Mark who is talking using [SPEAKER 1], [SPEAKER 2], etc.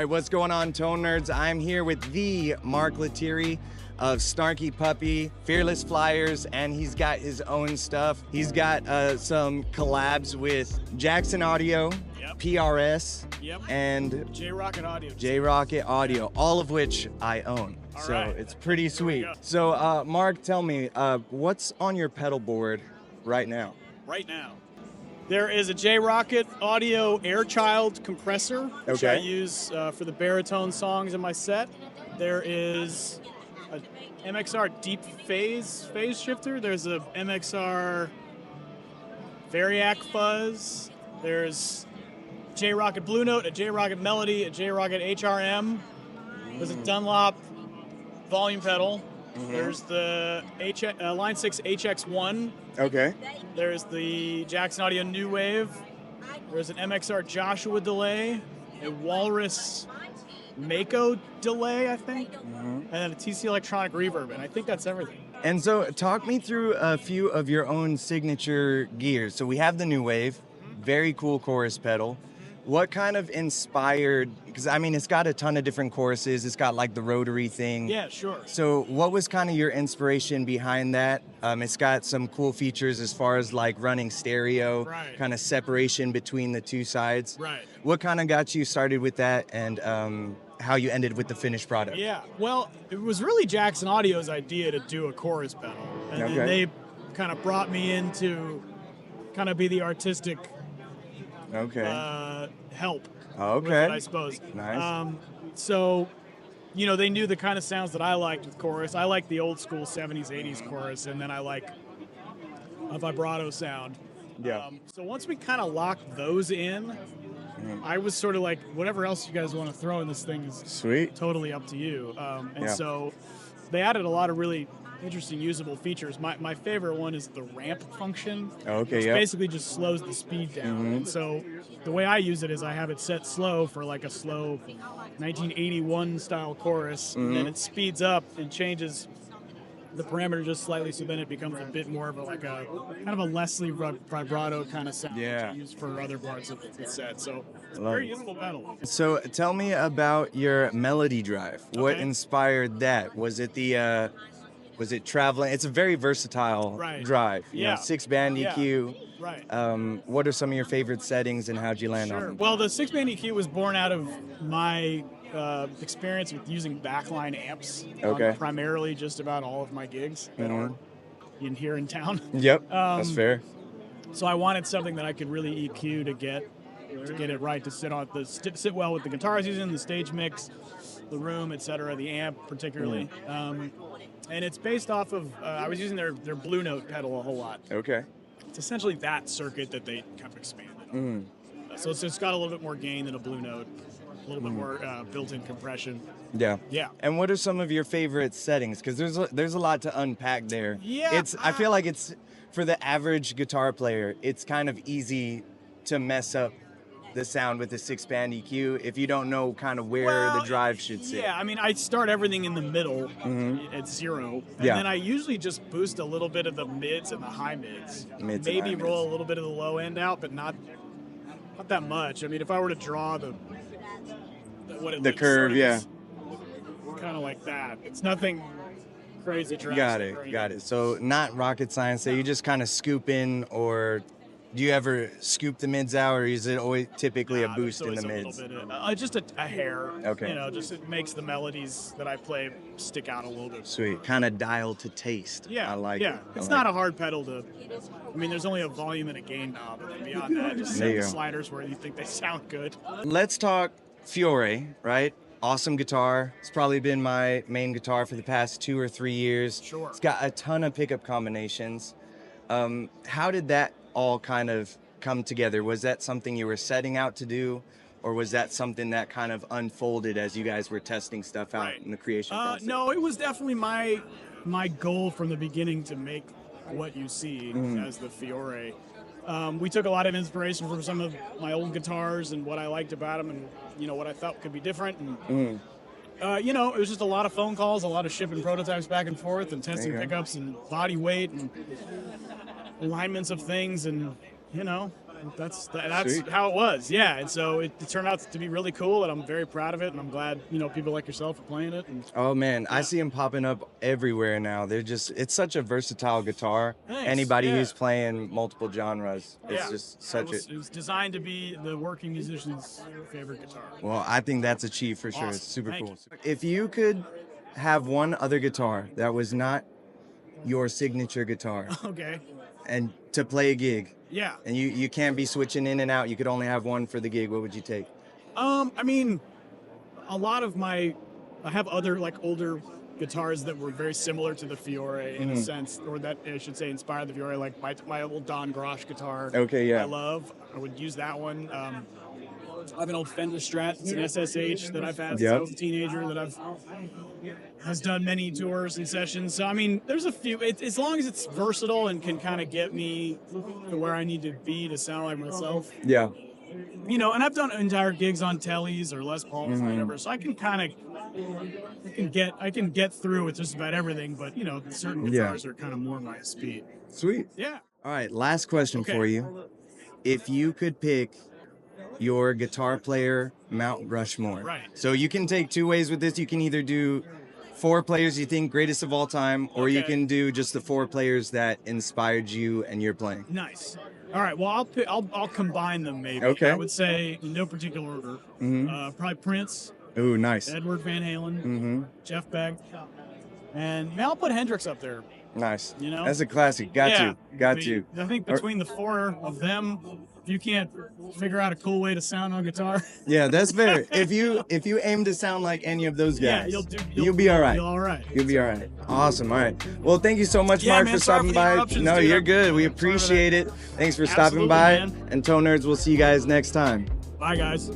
[SPEAKER 1] right, what's going on, Tone Nerds? I'm here with the Mark Lettieri of Snarky Puppy, Fearless Flyers, and he's got his own stuff. He's got some collabs with Jackson Audio,
[SPEAKER 2] Yep.
[SPEAKER 1] PRS,
[SPEAKER 2] Yep.
[SPEAKER 1] and
[SPEAKER 2] Rockett Audio.
[SPEAKER 1] Rockett Audio, all of which I own.
[SPEAKER 2] All
[SPEAKER 1] so
[SPEAKER 2] right.
[SPEAKER 1] it's pretty sweet.
[SPEAKER 2] go.
[SPEAKER 1] So Mark, tell me, what's on your pedal board right now?
[SPEAKER 2] Right now, there is a Rockett Audio Airchild compressor, which I
[SPEAKER 1] Okay.
[SPEAKER 2] use for the baritone songs in my set. There is a MXR deep phase shifter. There's a MXR Variac fuzz. There's Rockett Blue Note, a Rockett Melody, a Rockett HRM. There's a Dunlop volume pedal. There's the Line 6 HX1.
[SPEAKER 1] Okay.
[SPEAKER 2] There's the Jackson Audio New Wave. There's an MXR Joshua delay, a Walrus Mako delay, I think, and then a TC Electronic Reverb, and I think that's everything.
[SPEAKER 1] And so talk me through a few of your own signature gears. So we have the New Wave, very cool chorus pedal. What kind of inspired, because I mean, it's got a ton of different choruses. It's got like the rotary thing.
[SPEAKER 2] Yeah, sure.
[SPEAKER 1] So what was kind of your inspiration behind that? It's got some cool features as far as like running stereo,
[SPEAKER 2] Right.
[SPEAKER 1] kind of separation between the two sides.
[SPEAKER 2] Right.
[SPEAKER 1] What kind of got you started with that, and how you ended with the finished product?
[SPEAKER 2] Yeah, well, it was really Jackson Audio's idea to do a chorus pedal, and
[SPEAKER 1] Okay.
[SPEAKER 2] then they kind of brought me in to kind of be the artistic
[SPEAKER 1] Okay.
[SPEAKER 2] help.
[SPEAKER 1] Okay.
[SPEAKER 2] With it, I suppose.
[SPEAKER 1] Nice.
[SPEAKER 2] So, you know, they knew the kind of sounds that I liked with chorus. I like the old school 70s, 80s chorus, and then I like a vibrato sound.
[SPEAKER 1] Yeah.
[SPEAKER 2] So once we kind of locked those in, I was sort of like, whatever else you guys want to throw in this thing is
[SPEAKER 1] Sweet.
[SPEAKER 2] totally up to you. And
[SPEAKER 1] Yeah.
[SPEAKER 2] so they added a lot of really interesting usable features. My favorite one is the ramp function.
[SPEAKER 1] Okay,
[SPEAKER 2] which
[SPEAKER 1] yep.
[SPEAKER 2] basically just slows the speed down. And so the way I use it is I have it set slow for like a slow 1981 style chorus, and then it speeds up and changes the parameter just slightly, so then it becomes a bit more of a kind of a Leslie vibrato kind of sound,
[SPEAKER 1] Yeah.
[SPEAKER 2] which I use for other parts of the set. So it's a
[SPEAKER 1] Love
[SPEAKER 2] very
[SPEAKER 1] it.
[SPEAKER 2] useful pedal.
[SPEAKER 1] So tell me about your melody drive. What
[SPEAKER 2] Okay.
[SPEAKER 1] inspired that? Was it traveling? It's a very versatile
[SPEAKER 2] Right.
[SPEAKER 1] drive. You know,
[SPEAKER 2] Yeah.
[SPEAKER 1] 6-band
[SPEAKER 2] Yeah.
[SPEAKER 1] EQ.
[SPEAKER 2] Right.
[SPEAKER 1] What are some of your favorite settings, and how'd you land on
[SPEAKER 2] Sure.
[SPEAKER 1] them?
[SPEAKER 2] Well, the 6-band EQ was born out of my experience with using backline amps
[SPEAKER 1] Okay.
[SPEAKER 2] on primarily just about all of my gigs that are in here in town.
[SPEAKER 1] Yep, that's fair.
[SPEAKER 2] So I wanted something that I could really EQ to get it right, to sit well with the guitars using, the stage mix, the room, etc., the amp particularly. And it's based off of I was using their Blue Note pedal a whole lot.
[SPEAKER 1] Okay.
[SPEAKER 2] It's essentially that circuit that they kind of expanded. So it's got a little bit more gain than a Blue Note, a little bit more built-in compression.
[SPEAKER 1] Yeah.
[SPEAKER 2] Yeah.
[SPEAKER 1] And what are some of your favorite settings? Because there's a lot to unpack there.
[SPEAKER 2] Yeah,
[SPEAKER 1] I feel like it's, for the average guitar player, it's kind of easy to mess up the sound with the 6-band EQ if you don't know kind of where the drive should sit.
[SPEAKER 2] Yeah, I mean, I start everything in the middle at 0, and
[SPEAKER 1] Yeah.
[SPEAKER 2] then I usually just boost a little bit of the mids and the high mids.
[SPEAKER 1] Mids and
[SPEAKER 2] Maybe
[SPEAKER 1] high
[SPEAKER 2] roll
[SPEAKER 1] mids.
[SPEAKER 2] a little bit of the low end out, but not that much. I mean, if I were to draw what it
[SPEAKER 1] The
[SPEAKER 2] looks
[SPEAKER 1] curve,
[SPEAKER 2] like,
[SPEAKER 1] yeah.
[SPEAKER 2] kind of like that. It's nothing crazy drastic.
[SPEAKER 1] Got
[SPEAKER 2] or
[SPEAKER 1] it,
[SPEAKER 2] anything.
[SPEAKER 1] got it. So not rocket science. So you just kind of scoop in, or do you ever scoop the mids out, or is it always typically a
[SPEAKER 2] Nah,
[SPEAKER 1] boost
[SPEAKER 2] there's
[SPEAKER 1] in the
[SPEAKER 2] always
[SPEAKER 1] mids?
[SPEAKER 2] a little bit just a hair.
[SPEAKER 1] Okay.
[SPEAKER 2] You know, just it makes the melodies that I play stick out a little bit.
[SPEAKER 1] Sweet. Kind of dial to taste.
[SPEAKER 2] Yeah,
[SPEAKER 1] I like
[SPEAKER 2] yeah.
[SPEAKER 1] it.
[SPEAKER 2] It's not a hard pedal to. I mean, there's only a volume and a gain knob, and then beyond that, just
[SPEAKER 1] There
[SPEAKER 2] set
[SPEAKER 1] you
[SPEAKER 2] the
[SPEAKER 1] go.
[SPEAKER 2] sliders where you think they sound good.
[SPEAKER 1] Let's talk Fiore, right? Awesome guitar. It's probably been my main guitar for the past 2 or 3 years.
[SPEAKER 2] Sure.
[SPEAKER 1] It's got a ton of pickup combinations. How did that all kind of come together? Was that something you were setting out to do, or was that something that kind of unfolded as you guys were testing stuff out
[SPEAKER 2] Right.
[SPEAKER 1] in the creation process?
[SPEAKER 2] No, it was definitely my goal from the beginning to make what you see as the Fiore. We took a lot of inspiration from some of my old guitars and what I liked about them, and you know what I thought could be different. And you know, it was just a lot of phone calls, a lot of shipping prototypes back and forth, and testing pickups and body weight and alignments of things, and you know, that's
[SPEAKER 1] Sweet.
[SPEAKER 2] how it was. Yeah, and so it turned out to be really cool, and I'm very proud of it, and I'm glad people like yourself are playing it. And
[SPEAKER 1] Oh man, I see them popping up everywhere now. It's such a versatile guitar.
[SPEAKER 2] Thanks,
[SPEAKER 1] Anybody
[SPEAKER 2] yeah.
[SPEAKER 1] who's playing multiple genres, it's
[SPEAKER 2] yeah,
[SPEAKER 1] just such
[SPEAKER 2] it was designed to be the working musician's favorite guitar.
[SPEAKER 1] well, I think that's achieved for sure.
[SPEAKER 2] Awesome.
[SPEAKER 1] It's super
[SPEAKER 2] Thank
[SPEAKER 1] cool.
[SPEAKER 2] you.
[SPEAKER 1] If you could have one other guitar that was not your signature guitar
[SPEAKER 2] Okay.
[SPEAKER 1] and to play a gig,
[SPEAKER 2] Yeah.
[SPEAKER 1] and you can't be switching in and out, you could only have one for the gig, what would you take?
[SPEAKER 2] I mean, a lot of I have other like older guitars that were very similar to the Fiore in a sense, or that I should say inspired the Fiore, like my old Don Grosh guitar.
[SPEAKER 1] Okay, yeah.
[SPEAKER 2] I would use that one. I have an old Fender Strat. It's an SSH that I've had since
[SPEAKER 1] Yep.
[SPEAKER 2] I was a teenager that has done many tours and sessions. So I mean, there's a few. As long as it's versatile and can kind of get me to where I need to be to sound like myself.
[SPEAKER 1] Yeah.
[SPEAKER 2] And I've done entire gigs on Tellys or Les Pauls or whatever, so I can kind of I can get through with just about everything. But certain guitars are kind of more my speed.
[SPEAKER 1] Sweet.
[SPEAKER 2] Yeah.
[SPEAKER 1] All right, last question
[SPEAKER 2] Okay.
[SPEAKER 1] for you. If you could pick your guitar player Mount Rushmore.
[SPEAKER 2] Right.
[SPEAKER 1] So you can take two ways with this. You can either do 4 players you think greatest of all time, or you
[SPEAKER 2] Okay.
[SPEAKER 1] can do just the 4 players that inspired you and your playing.
[SPEAKER 2] Nice. All right. Well, I'll combine them maybe.
[SPEAKER 1] Okay.
[SPEAKER 2] I would say in no particular order. Probably Prince,
[SPEAKER 1] Ooh, nice.
[SPEAKER 2] Edward Van Halen,
[SPEAKER 1] Mm-hmm.
[SPEAKER 2] Jeff Beck, and I'll put Hendrix up there.
[SPEAKER 1] Nice.
[SPEAKER 2] You know?
[SPEAKER 1] That's a classic. Got
[SPEAKER 2] Yeah.
[SPEAKER 1] you. Got
[SPEAKER 2] I mean,
[SPEAKER 1] you.
[SPEAKER 2] I think between the 4 of them, if you can't figure out a cool way to sound on guitar,
[SPEAKER 1] Yeah, that's fair. If you aim to sound like any of those
[SPEAKER 2] yeah,
[SPEAKER 1] guys,
[SPEAKER 2] you'll
[SPEAKER 1] be all right.
[SPEAKER 2] You'll all right.
[SPEAKER 1] You'll be all right. Awesome. All right. Well, thank you so much,
[SPEAKER 2] Yeah,
[SPEAKER 1] Mark,
[SPEAKER 2] man,
[SPEAKER 1] for
[SPEAKER 2] sorry
[SPEAKER 1] stopping
[SPEAKER 2] for the
[SPEAKER 1] by.
[SPEAKER 2] interruptions,
[SPEAKER 1] No,
[SPEAKER 2] dude.
[SPEAKER 1] you're good. We
[SPEAKER 2] I'm sorry for
[SPEAKER 1] appreciate
[SPEAKER 2] that.
[SPEAKER 1] it. Thanks for stopping
[SPEAKER 2] Absolutely,
[SPEAKER 1] by.
[SPEAKER 2] man.
[SPEAKER 1] And Toe Nerds, we'll see you guys next time.
[SPEAKER 2] Bye, guys.